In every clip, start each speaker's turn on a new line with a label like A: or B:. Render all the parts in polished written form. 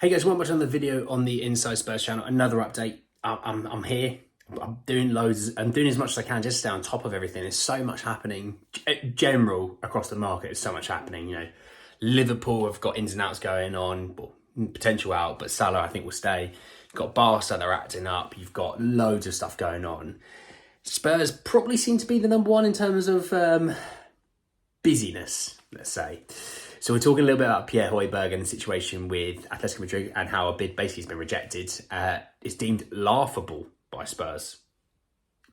A: Hey guys, welcome back to another video on the Inside Spurs channel. Another update. I'm here. I'm doing loads. I'm doing as much as I can just to stay on top of everything. There's so much happening. General across the market, there's so much happening. You know, Liverpool have got ins and outs going on. Well, potential out, but Salah I think will stay. You've got Barca, they're acting up. You've got loads of stuff going on. Spurs probably seem to be the number one in terms of busyness, let's say. So we're talking a little bit about Pierre Højbjerg and the situation with Atletico Madrid and how a bid basically has been rejected. It's deemed laughable by Spurs.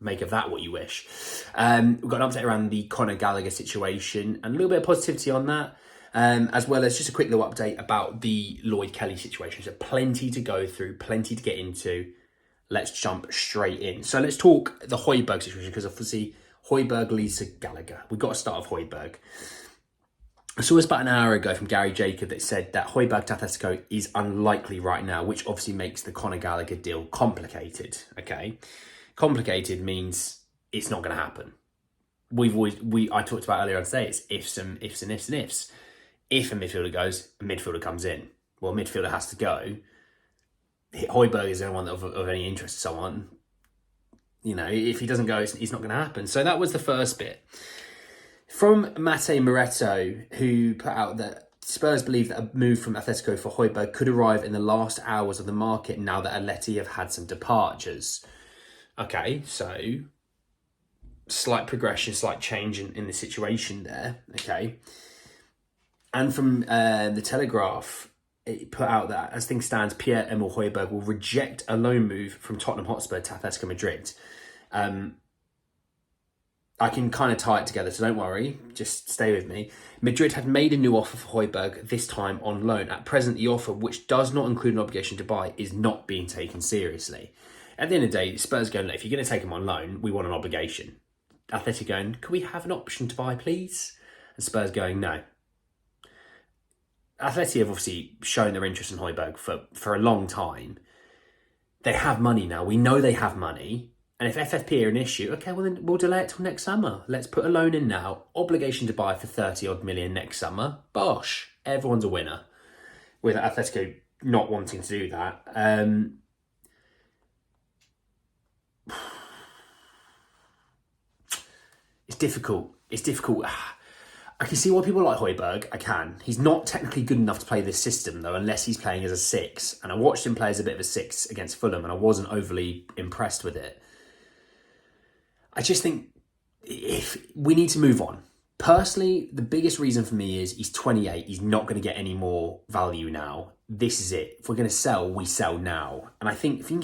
A: Make of that what you wish. We've got an update around the Conor Gallagher situation and a little bit of positivity on that, as well as just a quick little update about the Lloyd Kelly situation. So plenty to go through, plenty to get into. Let's jump straight in. So let's talk the Højbjerg situation, because obviously Højbjerg leads to Gallagher. We've got to start off Højbjerg. I saw this about an hour ago from Gary Jacob that said that Højbjerg to Atletico is unlikely right now, which obviously makes the Conor Gallagher deal complicated, okay? Complicated means it's not going to happen. I talked about earlier today, it's ifs and ifs and ifs and ifs. If a midfielder goes, a midfielder comes in. Well, a midfielder has to go. Højbjerg is the only one of any interest to someone. You know, if he doesn't go, it's not going to happen. So that was the first bit. From Matteo Moretto, who put out that Spurs believe that a move from Atletico for Højbjerg could arrive in the last hours of the market now that Atleti have had some departures. Okay, so slight progression, slight change in the situation there, okay. And from the Telegraph, it put out that as things stand, Pierre-Emile Højbjerg will reject a loan move from Tottenham Hotspur to Atletico Madrid. I can kind of tie it together, so don't worry, just stay with me. Madrid had made a new offer for Højbjerg, this time on loan. At present, the offer, which does not include an obligation to buy, is not being taken seriously. At the end of the day, Spurs going, if you're going to take him on loan, we want an obligation. Atletico going, can we have an option to buy, please? And Spurs going, no. Atleti have obviously shown their interest in Højbjerg for a long time. They have money now. We know they have money. And if FFP are an issue, okay, well then we'll delay it till next summer. Let's put a loan in now. Obligation to buy for 30 odd million next summer. Bosh. Everyone's a winner. With Atletico not wanting to do that. It's difficult. It's difficult. I can see why people like Højbjerg. I can. He's not technically good enough to play this system, though, unless he's playing as a 6. And I watched him play as a bit of a 6 against Fulham, and I wasn't overly impressed with it. I just think if we need to move on. Personally, the biggest reason for me is he's 28. He's not going to get any more value now. This is it. If we're going to sell, we sell now. And I think if you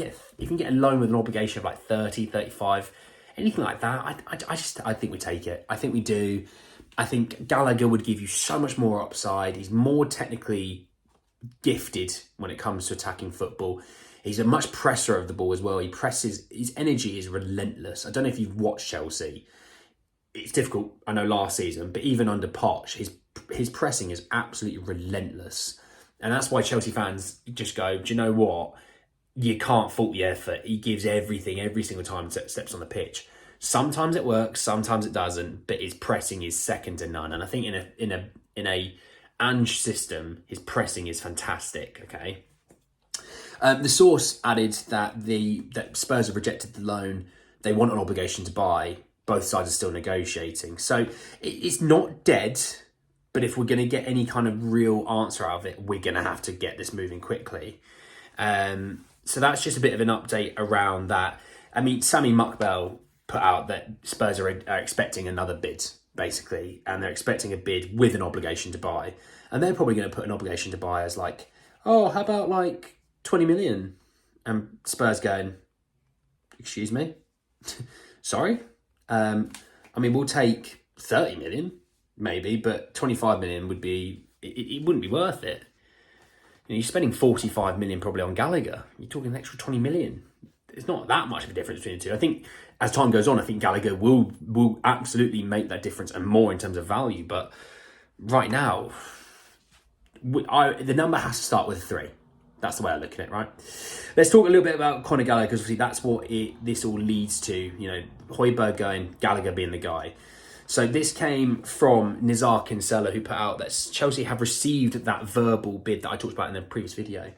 A: can get a loan with an obligation of like 30, 35, anything like that, I think we take it. I think we do. I think Gallagher would give you so much more upside. He's more technically gifted when it comes to attacking football. He's a much presser of the ball as well. He presses, his energy is relentless. I don't know if you've watched Chelsea. It's difficult, I know, last season, but even under Poch, his pressing is absolutely relentless. And that's why Chelsea fans just go, do you know what? You can't fault the effort. He gives everything every single time he steps on the pitch. Sometimes it works, sometimes it doesn't, but his pressing is second to none. And I think in a Ange system, his pressing is fantastic, okay? The source added that Spurs have rejected the loan. They want an obligation to buy. Both sides are still negotiating. So it's not dead, but if we're going to get any kind of real answer out of it, we're going to have to get this moving quickly. So that's just a bit of an update around that. I mean, Sami Mukbel put out that Spurs are expecting another bid, basically, and they're expecting a bid with an obligation to buy. And they're probably going to put an obligation to buy as like, oh, how about like 20 million? And Spurs going, excuse me? Sorry? I mean, we'll take 30 million, maybe, but 25 million would be, it wouldn't be worth it. You know, you're spending 45 million probably on Gallagher. You're talking an extra 20 million. It's not that much of a difference between the two. I think as time goes on, I think Gallagher will absolutely make that difference and more in terms of value. But right now, the number has to start with a 3. That's the way I look at it, right? Let's talk a little bit about Conor Gallagher, because obviously that's what this all leads to. You know, Højbjerg going, Gallagher being the guy. So this came from Nizar Kinsella, who put out that Chelsea have received that verbal bid that I talked about in the previous video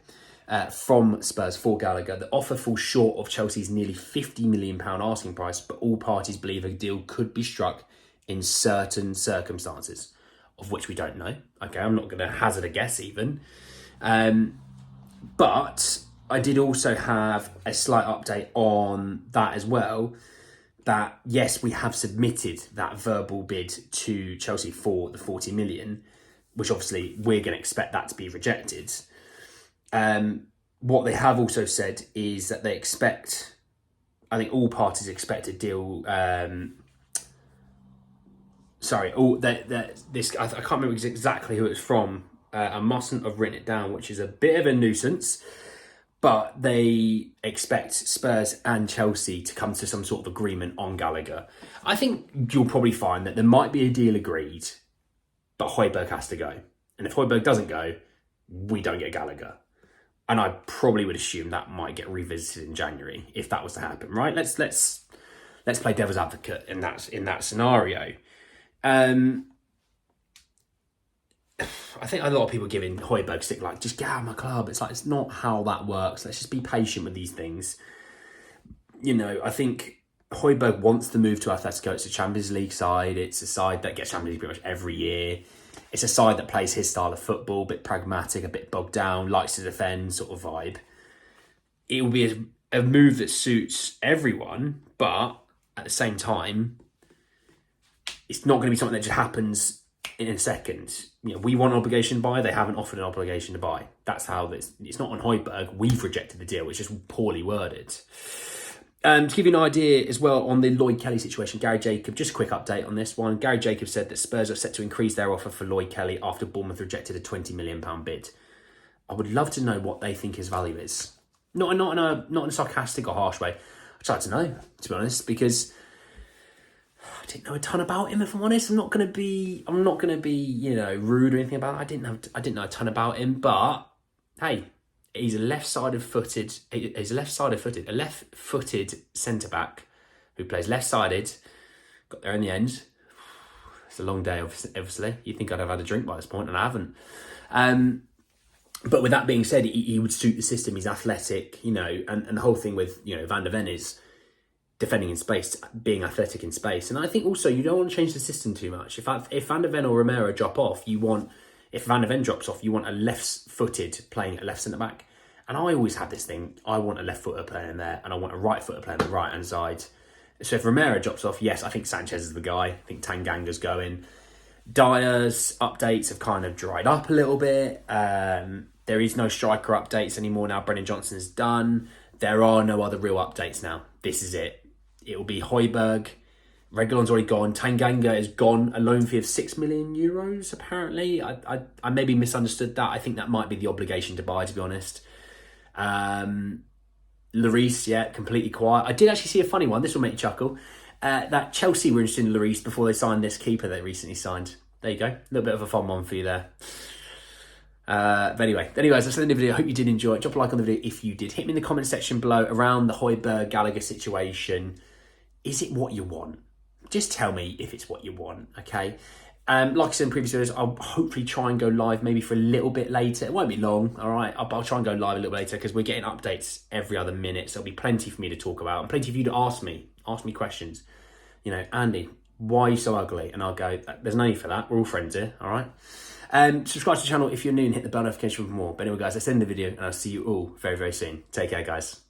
A: from Spurs for Gallagher. The offer falls short of Chelsea's nearly £50 million asking price, but all parties believe a deal could be struck in certain circumstances, of which we don't know. Okay, I'm not going to hazard a guess even. But I did also have a slight update on that as well, that yes, we have submitted that verbal bid to Chelsea for the 40 million, which obviously we're going to expect that to be rejected. What they have also said is that they expect, I think all parties expect a deal. I can't remember exactly who it's from. I mustn't have written it down, which is a bit of a nuisance. But they expect Spurs and Chelsea to come to some sort of agreement on Gallagher. I think you'll probably find that there might be a deal agreed, but Højbjerg has to go. And if Højbjerg doesn't go, we don't get Gallagher. And I probably would assume that might get revisited in January if that was to happen, right? Let's play devil's advocate in that scenario. I think a lot of people giving Højbjerg stick, like, just get out of my club. It's like, it's not how that works. Let's just be patient with these things. You know, I think Højbjerg wants to move to Atletico. It's a Champions League side. It's a side that gets Champions League pretty much every year. It's a side that plays his style of football, a bit pragmatic, a bit bogged down, likes to defend sort of vibe. It will be a move that suits everyone, but at the same time, it's not going to be something that just happens in a second. You know, we want an obligation to buy. They haven't offered an obligation to buy. That's how this. It's not on Højbjerg. We've rejected the deal. It's just poorly worded. To give you an idea as well on the Lloyd Kelly situation, Gary Jacob, just a quick update on this one. Gary Jacob said that Spurs are set to increase their offer for Lloyd Kelly after Bournemouth rejected a £20 million bid. I would love to know what they think his value is. Not in a sarcastic or harsh way. I'd like to know, to be honest, because I didn't know a ton about him, if I'm honest. I'm not gonna be, you know, rude or anything about it. I didn't know a ton about him, but hey, he's a left-footed centre-back who plays left-sided. Got there in the end. It's a long day, obviously. You'd think I'd have had a drink by this point, and I haven't. But with that being said, he would suit the system. He's athletic, you know, and the whole thing with, you know, Van der Ven is defending in space, being athletic in space. And I think also you don't want to change the system too much. If Van der Ven or Romero drop off, if Van der Ven drops off, you want a left-footed playing at left centre-back. And I always had this thing, I want a left-footer playing there, and I want a right-footer playing on the right-hand side. So if Romero drops off, yes, I think Sanchez is the guy. I think Tanganga's going. Dyer's updates have kind of dried up a little bit. There is no striker updates anymore now. Brennan Johnson is done. There are no other real updates now. This is it. It will be Højbjerg. Reguilon's already gone. Tanganga is gone. A loan fee of €6 million, apparently. I maybe misunderstood that. I think that might be the obligation to buy, to be honest. Lloris, yeah, completely quiet. I did actually see a funny one. This will make you chuckle. That Chelsea were interested in Lloris before they signed this keeper they recently signed. There you go. A little bit of a fun one for you there. But anyways, that's the end of the video. I hope you did enjoy it. Drop a like on the video if you did. Hit me in the comment section below around the Højbjerg Gallagher situation. Is it what you want? Just tell me if it's what you want, okay? Like I said in previous videos, I'll hopefully try and go live maybe for a little bit later. It won't be long, all right? I'll try and go live a little bit later because we're getting updates every other minute. So there'll be plenty for me to talk about and plenty for you to ask me questions. You know, Andy, why are you so ugly? And I'll go, there's no need for that. We're all friends here, all right? Subscribe to the channel if you're new and hit the bell notification for more. But anyway, guys, that's the end of the video and I'll see you all very, very soon. Take care, guys.